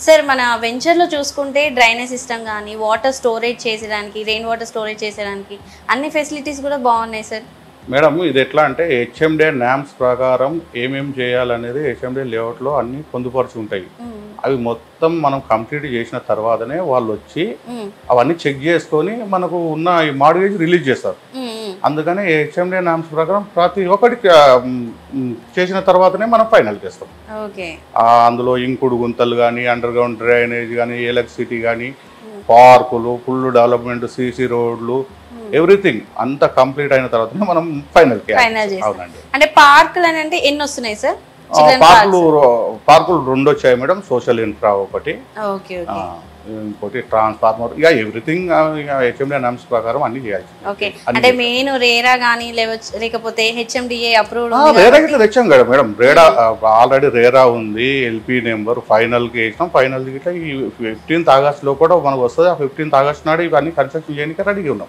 Sir మన వెంచర్లో చూసుకుంటే డ్రైనేజ్ సిస్టమ్ కానీ వాటర్ స్టోరేజ్ చేసేదానికి రెయిన్ వాటర్ స్టోరేజ్ చేసేదానికి అన్ని ఫెసిలిటీస్ కూడా బాగున్నాయి సార్. మేడం ఇది ఎట్లా అంటే హెచ్ఎండే నామ్స్ ప్రకారం ఏమేమి చేయాలనేది హెచ్ఎండే లేఅవుట్లో అన్ని పొందుపరిచి ఉంటాయి. అవి మొత్తం మనం కంప్లీట్ చేసిన తర్వాతనే వాళ్ళు వచ్చి అవన్నీ చెక్ చేసుకొని మనకు ఉన్న ఈ మార్గేజ్ రిలీజ్ చేస్తారు. అందుకని హెచ్ఎండే నామ్స్ ప్రకారం ప్రతి ఒక్కటి చేసిన తర్వాతనే మనం ఫైనల్ చేస్తాం. అందులో ఇంకుడు గుంతలు కానీ, అండర్ గ్రౌండ్ డ్రైనేజ్ కానీ, ఎలక్ట్రిసిటీ కానీ, పార్కులు, ఫుల్ డెవలప్మెంట్, సీసీ రోడ్లు, ఎవ్రీథింగ్ అంతా కంప్లీట్ అయిన తర్వాత మనం ఫైనల్ అవునండి. అంటే పార్కులు అని అంటే ఎన్ని వస్తున్నాయి సార్? పార్కులు 2 వచ్చాయి మేడం. సోషల్ ఇన్ఫ్రా ఒకటి, ఇంకోటి ట్రాన్స్ఫార్మర్, ఇక ఎవ్రీథింగ్ హెచ్ఎండిఏ నామ్స్ ప్రకారం అన్ని చేయాలి. అంటే మెయిన్ రేరా కానీ లేకపోతే హెచ్ఎండిఏ అప్రూవ్డ్ రేరా గిట్లా తెచ్చాం కదా మేడం. రేరా ఆల్రెడీ రేరా ఉంది, ఎల్పీ నెంబర్ ఫైనల్కి వేసినాం. ఫైనల్ గిట్లా ఈ 15th ఆగస్ట్ లో కూడా మనకు వస్తుంది. ఆ 15th ఆగస్ట్ నాడు ఇవన్నీ కన్స్ట్రక్షన్ చేయడానికి రెడీగా ఉన్నాం.